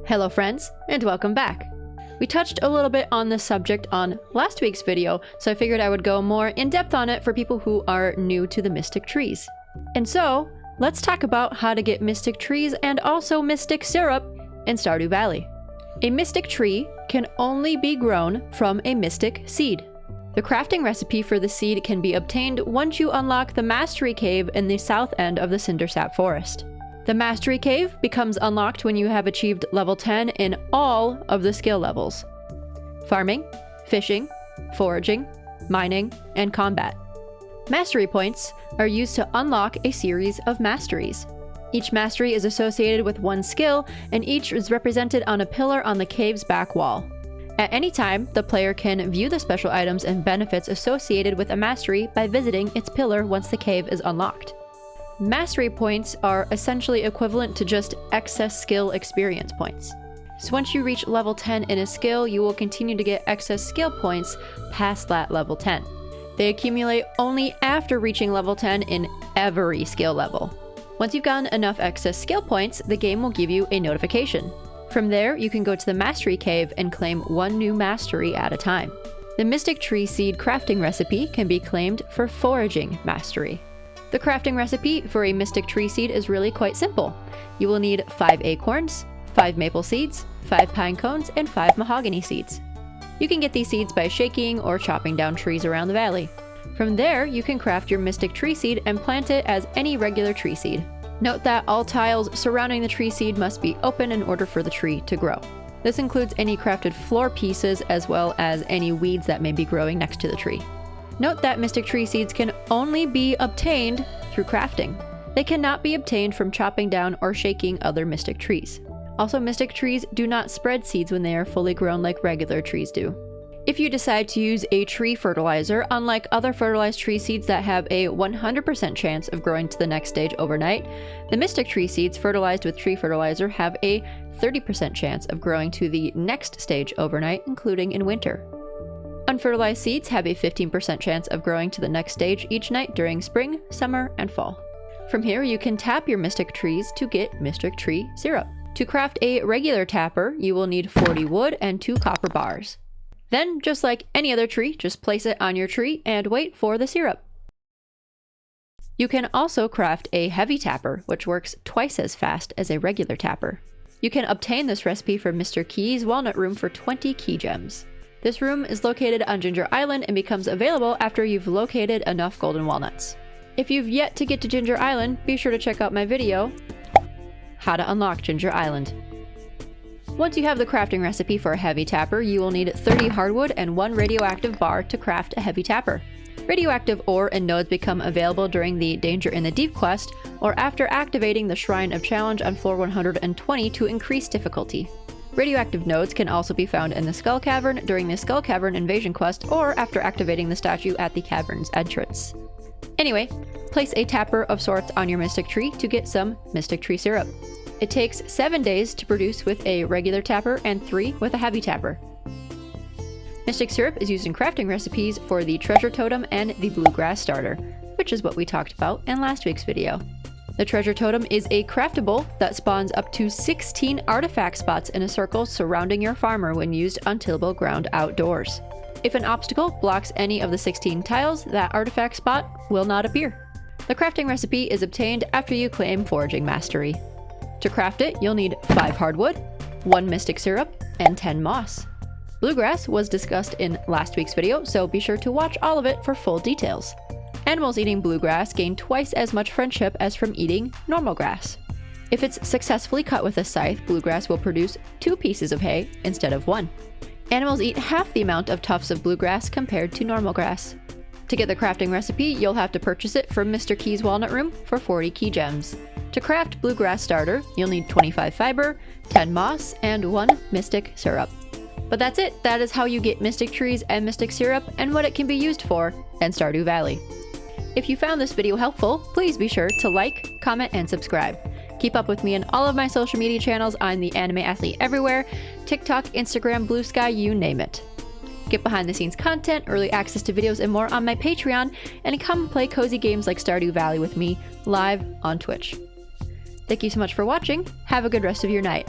Hello friends, and welcome back. We touched a little bit on this subject on last week's video, so I figured I would go more in depth on it for people who are new to the Mystic Trees. And so, let's talk about how to get Mystic Trees and also Mystic Syrup in Stardew Valley. A Mystic Tree can only be grown from a Mystic Seed. The crafting recipe for the seed can be obtained once you unlock the Mastery Cave in the south end of the Cindersap Forest. The Mastery Cave becomes unlocked when you have achieved level 10 in all of the skill levels: farming, fishing, foraging, mining, and combat. Mastery points are used to unlock a series of masteries. Each mastery is associated with one skill, and each is represented on a pillar on the cave's back wall. At any time, the player can view the special items and benefits associated with a mastery by visiting its pillar once the cave is unlocked. Mastery points are essentially equivalent to just excess skill experience points. So once you reach level 10 in a skill, you will continue to get excess skill points past that level 10. They accumulate only after reaching level 10 in every skill level. Once you've gotten enough excess skill points, the game will give you a notification. From there, you can go to the Mastery Cave and claim one new mastery at a time. The Mystic Tree Seed crafting recipe can be claimed for Foraging Mastery. The crafting recipe for a Mystic Tree Seed is really quite simple. You will need 5 acorns, 5 maple seeds, 5 pine cones, and 5 mahogany seeds. You can get these seeds by shaking or chopping down trees around the valley. From there, you can craft your Mystic Tree Seed and plant it as any regular tree seed. Note that all tiles surrounding the tree seed must be open in order for the tree to grow. This includes any crafted floor pieces as well as any weeds that may be growing next to the tree. Note that Mystic Tree Seeds can only be obtained through crafting. They cannot be obtained from chopping down or shaking other Mystic Trees. Also, Mystic Trees do not spread seeds when they are fully grown like regular trees do. If you decide to use a tree fertilizer, unlike other fertilized tree seeds that have a 100% chance of growing to the next stage overnight, the Mystic Tree Seeds fertilized with tree fertilizer have a 30% chance of growing to the next stage overnight, including in winter. Unfertilized seeds have a 15% chance of growing to the next stage each night during spring, summer, and fall. From here, you can tap your Mystic Trees to get Mystic Tree Syrup. To craft a regular tapper, you will need 40 wood and 2 copper bars. Then, just like any other tree, just place it on your tree and wait for the syrup. You can also craft a heavy tapper, which works twice as fast as a regular tapper. You can obtain this recipe from Mr. Key's Walnut Room for 20 key gems. This room is located on Ginger Island and becomes available after you've located enough golden walnuts. If you've yet to get to Ginger Island, be sure to check out my video, How to Unlock Ginger Island. Once you have the crafting recipe for a heavy tapper, you will need 30 hardwood and 1 radioactive bar to craft a heavy tapper. Radioactive ore and nodes become available during the Danger in the Deep quest, or after activating the Shrine of Challenge on floor 120 to increase difficulty. Radioactive nodes can also be found in the Skull Cavern during the Skull Cavern Invasion quest or after activating the statue at the cavern's entrance. Anyway, place a tapper of sorts on your Mystic Tree to get some Mystic Tree Syrup. It takes 7 days to produce with a regular tapper and 3 with a heavy tapper. Mystic Syrup is used in crafting recipes for the Treasure Totem and the Bluegrass Starter, which is what we talked about in last week's video. The Treasure Totem is a craftable that spawns up to 16 artifact spots in a circle surrounding your farmer when used on tillable ground outdoors. If an obstacle blocks any of the 16 tiles, that artifact spot will not appear. The crafting recipe is obtained after you claim Foraging Mastery. To craft it, you'll need 5 hardwood, 1 Mystic Syrup, and 10 moss. Bluegrass was discussed in last week's video, so be sure to watch all of it for full details. Animals eating bluegrass gain twice as much friendship as from eating normal grass. If it's successfully cut with a scythe, bluegrass will produce 2 pieces of hay instead of 1. Animals eat half the amount of tufts of bluegrass compared to normal grass. To get the crafting recipe, you'll have to purchase it from Mr. Key's Walnut Room for 40 key gems. To craft Bluegrass Starter, you'll need 25 fiber, 10 moss, and 1 Mystic Syrup. But that's it. That is how you get Mystic Trees and Mystic Syrup and what it can be used for in Stardew Valley. If you found this video helpful, please be sure to like, comment, and subscribe. Keep up with me on all of my social media channels. I'm the Anime Athlete everywhere: TikTok, Instagram, Blue Sky, you name it. Get behind the scenes content, early access to videos, and more on my Patreon, and come play cozy games like Stardew Valley with me live on Twitch. Thank you so much for watching. Have a good rest of your night.